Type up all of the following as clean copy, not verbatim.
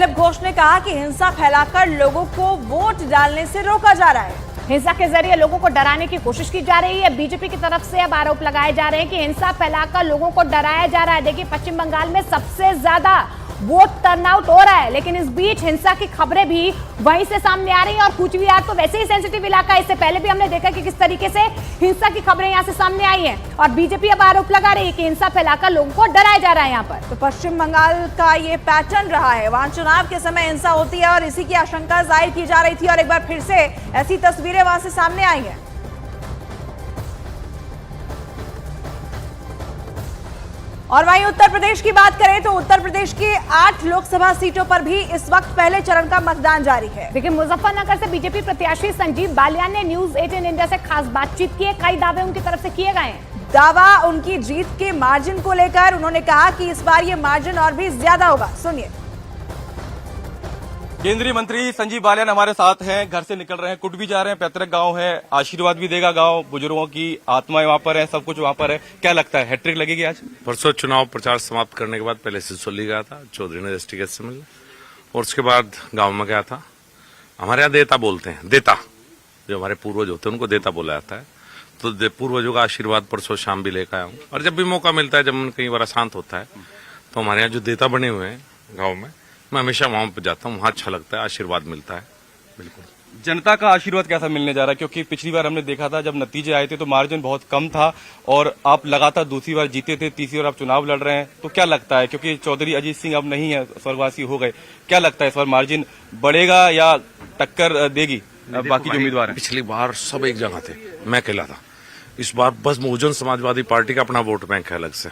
दिलीप घोष ने कहा कि हिंसा फैलाकर लोगों को वोट डालने से रोका जा रहा है। हिंसा के जरिए लोगों को डराने की कोशिश की जा रही है। बीजेपी की तरफ से अब आरोप लगाए जा रहे हैं कि हिंसा फैलाकर लोगों को डराया जा रहा है। देखिए, पश्चिम बंगाल में सबसे ज्यादा वोट टर्नआउट हो रहा है, लेकिन इस बीच हिंसा की खबरें भी वहीं से सामने आ रही हैं। और कूचबिहार तो वैसे ही सेंसिटिव इलाका है, इससे पहले भी हमने देखा कि किस तरीके से हिंसा की खबरें यहां से सामने आई हैं। और बीजेपी अब आरोप लगा रही है कि हिंसा फैलाकर लोगों को डराया जा रहा है। यहां पर तो पश्चिम बंगाल का ये पैटर्न रहा है, वहां चुनाव के समय हिंसा होती है और इसी की आशंका जाहिर की जा रही थी और एक बार फिर से ऐसी तस्वीरें वहां से सामने आई हैं। और वहीं उत्तर प्रदेश की बात करें तो उत्तर प्रदेश की 8 लोकसभा सीटों पर भी इस वक्त पहले चरण का मतदान जारी है। देखिए, मुजफ्फरनगर से बीजेपी प्रत्याशी संजीव बालियान ने न्यूज 18 इंडिया से खास बातचीत की है। कई दावे उनकी तरफ से किए गए हैं। दावा उनकी जीत के मार्जिन को लेकर उन्होंने कहा कि इस बार ये मार्जिन और भी ज्यादा होगा। सुनिए। केंद्रीय मंत्री संजीव बालियान हमारे साथ हैं, घर से निकल रहे हैं, कुट भी जा रहे हैं, पैतृक गांव है, आशीर्वाद भी देगा गांव, बुजुर्गों की आत्माएं वहां पर है, सब कुछ वहां पर है। क्या लगता है, हैट्रिक लगेगी आज? परसों चुनाव प्रचार समाप्त करने के बाद पहले सिसोली गया था, चौधरी नगर टिकट से मिले, और उसके बाद गांव में गया था। हमारे यहाँ देता बोलते हैं, देता जो हमारे पूर्वज होते हैं उनको देता बोला जाता है। तो पूर्वजों का आशीर्वाद परसों शाम भी लेकर आया हूँ। और जब भी मौका मिलता है, जब मन कई बार अशांत होता है, तो हमारे यहाँ जो देता बने हुए हैं गाँव में, मैं हमेशा वहां पर जाता हूँ, वहां अच्छा लगता है, आशीर्वाद मिलता है। बिल्कुल। जनता का आशीर्वाद कैसा मिलने जा रहा है? क्योंकि पिछली बार हमने देखा था, जब नतीजे आए थे तो मार्जिन बहुत कम था और आप लगातार दूसरी बार जीते थे, तीसरी बार आप चुनाव लड़ रहे हैं, तो क्या लगता है, क्योंकि चौधरी अजीत सिंह अब नहीं है, स्वर्गवासी हो गए, क्या लगता है इस बार मार्जिन बढ़ेगा या टक्कर देगी बाकी जो उम्मीदवार हैं? पिछली बार सब एक जगह थे, मैं अकेला था। इस बार बस बहुजन समाजवादी पार्टी का अपना वोट बैंक है अलग से,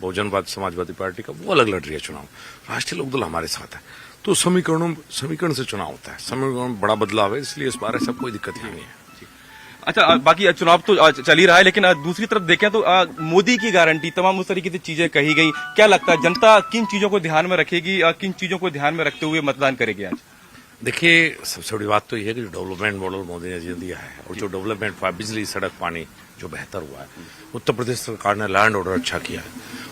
बहुजन समाजवादी पार्टी का, वो अलग लड़ रही है चुनाव। राष्ट्रीय लोकदल हमारे साथ है, तो समीकरण से चुनाव होता है, समीकरण में बड़ा बदलाव है, इसलिए इस बार ऐसा कोई दिक्कत ही नहीं है। अच्छा, बाकी चुनाव तो चल ही रहा है, लेकिन दूसरी तरफ देखें तो मोदी की गारंटी, तमाम उस तरीके से चीजें कही गई। क्या लगता है, जनता किन चीजों को ध्यान में रखेगी, किन चीजों को ध्यान में रखते हुए मतदान करेगी आज? देखिए, सबसे बड़ी बात तो यह है कि जो डेवलपमेंट मॉडल मोदी ने दिया है, और जो डेवलपमेंट बिजली, सड़क, पानी जो बेहतर हुआ है, उत्तर प्रदेश सरकार ने लैंड ऑर्डर अच्छा किया है,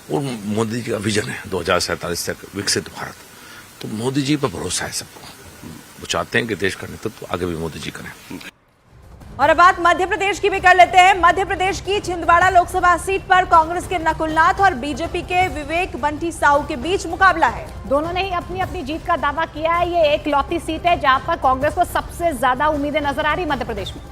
और मोदी जी का विजन है 2047 तक विकसित भारत। तो मोदी जी पर भरोसा है सबको, वो चाहते हैं कि देश का नेतृत्व आगे भी मोदी जी करें। और अब बात मध्य प्रदेश की भी कर लेते हैं। मध्य प्रदेश की छिंदवाड़ा लोकसभा सीट पर कांग्रेस के नकुलनाथ और बीजेपी के विवेक बंटी साहू के बीच मुकाबला है। दोनों ने ही अपनी अपनी जीत का दावा किया है। ये एक लौती सीट है जहां पर कांग्रेस को सबसे ज्यादा उम्मीदें नजर आ रही मध्य प्रदेश में।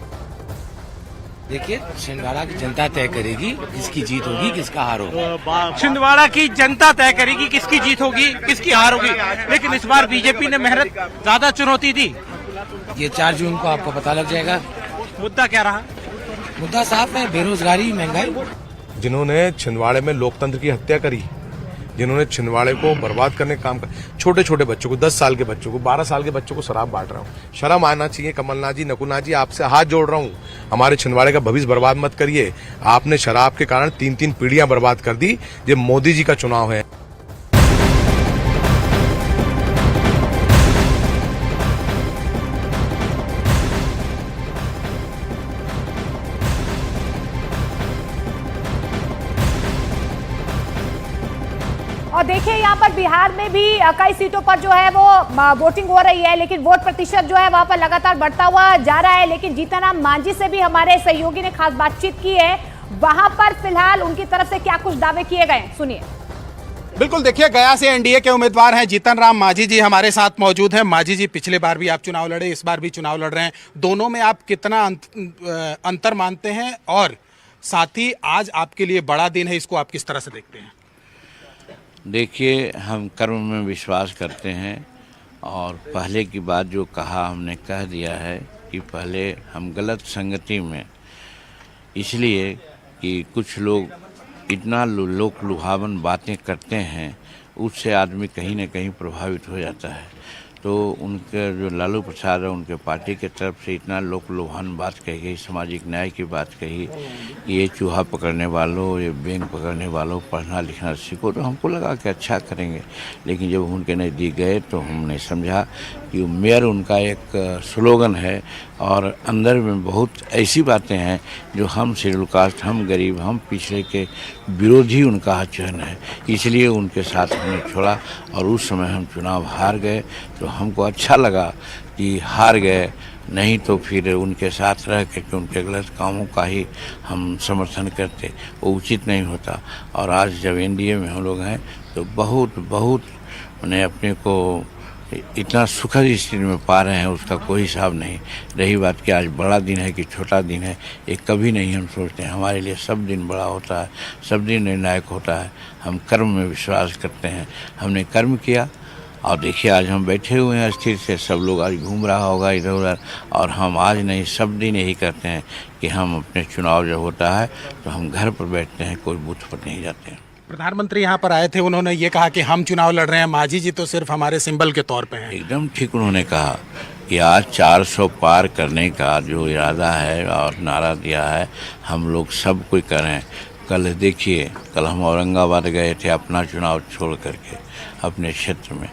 देखिए, छिंदवाड़ा की जनता तय करेगी किसकी जीत होगी, किसका हार होगा। छिंदवाड़ा की जनता तय करेगी किसकी जीत होगी, किसकी हार होगी, लेकिन इस बार बीजेपी ने मेहनत ज्यादा चुनौती दी। ये 4 जून को आपको पता लग जाएगा। मुद्दा क्या रहा? मुद्दा साफ है, बेरोजगारी, महंगाई। जिन्होंने छिंदवाड़े में लोकतंत्र की हत्या करी, जिन्होंने छिंदवाड़े को बर्बाद करने का काम कर, छोटे छोटे बच्चों को, 10 साल के बच्चों को, 12 साल के बच्चों को शराब बांट रहा हूँ। शर्म आना चाहिए कमलनाथ जी, नकुलनाथ जी, आपसे हाथ जोड़ रहा हूँ, हमारे छिंदवाड़े का भविष्य बर्बाद मत करिए। आपने शराब के कारण 3-3 पीढ़ियां बर्बाद कर दी। ये मोदी जी का चुनाव है। और देखिए, यहाँ पर बिहार में भी कई सीटों पर जो है वो वोटिंग हो रही है, लेकिन वोट प्रतिशत जो है वहां पर लगातार बढ़ता हुआ जा रहा है। लेकिन जीतनराम मांझी से भी हमारे सहयोगी ने खास बातचीत की है। वहां पर फिलहाल उनकी तरफ से क्या कुछ दावे किए गए, सुनिए। बिल्कुल, देखिए, गया से एनडीए के उम्मीदवार हैं जीतनराम मांझी जी हमारे साथ मौजूद हैं। मांझी जी, पिछले बार भी आप चुनाव लड़े, इस बार भी चुनाव लड़ रहे हैं, दोनों में आप कितना अंतर मानते हैं, और साथ ही आज आपके लिए बड़ा दिन है, इसको आप किस तरह से देखते हैं? देखिए, हम कर्म में विश्वास करते हैं, और पहले की बात जो कहा हमने कह दिया है कि पहले हम गलत संगति में, इसलिए कि कुछ लोग इतना लोक लुभावन बातें करते हैं, उससे आदमी कहीं न कहीं प्रभावित हो जाता है। तो उनके जो लालू प्रसाद है, उनके पार्टी के तरफ से इतना लोक लुभावन बात कही गई, सामाजिक न्याय की बात कही, ये चूहा पकड़ने वालों, ये बेंग पकड़ने वालों, पढ़ना लिखना सीखो, तो हमको लगा कि अच्छा करेंगे। लेकिन जब उनके नज़दीक गए तो हमने समझा कि मेयर उनका एक स्लोगन है और अंदर में बहुत ऐसी बातें हैं जो हम शेड्यूल कास्ट, हम गरीब, हम पिछड़े के विरोधी उनका चयन है, इसलिए उनके साथ हमने छोड़ा। और उस समय हम चुनाव हार गए तो हमको अच्छा लगा कि हार गए, नहीं तो फिर उनके साथ रह के उनके गलत कामों का ही हम समर्थन करते, वो उचित नहीं होता। और आज जब एनडीए में हम लोग हैं तो बहुत मैंने अपने को इतना सुखद स्थिति में पा रहे हैं, उसका कोई हिसाब नहीं। रही बात कि आज बड़ा दिन है कि छोटा दिन है, ये कभी नहीं हम सोचते हैं। हमारे लिए सब दिन बड़ा होता है, सब दिन निर्णायक होता है। हम कर्म में विश्वास करते हैं, हमने कर्म किया और देखिए आज हम बैठे हुए हैं स्थिर से। सब लोग आज घूम रहा होगा इधर उधर, और हम आज नहीं सब दिन यही करते हैं कि हम अपने चुनाव जब होता है तो हम घर पर बैठते हैं, कोई बूथ पर नहीं जाते हैं। प्रधानमंत्री यहाँ पर आए थे, उन्होंने ये कहा कि हम चुनाव लड़ रहे हैं, मांझी जी तो सिर्फ हमारे सिंबल के तौर पे हैं। एकदम ठीक उन्होंने कहा कि आज 400 पार करने का जो इरादा है और नारा दिया है, हम लोग सब कोई करें। कल देखिए, कल हम औरंगाबाद गए थे अपना चुनाव छोड़ करके अपने क्षेत्र में।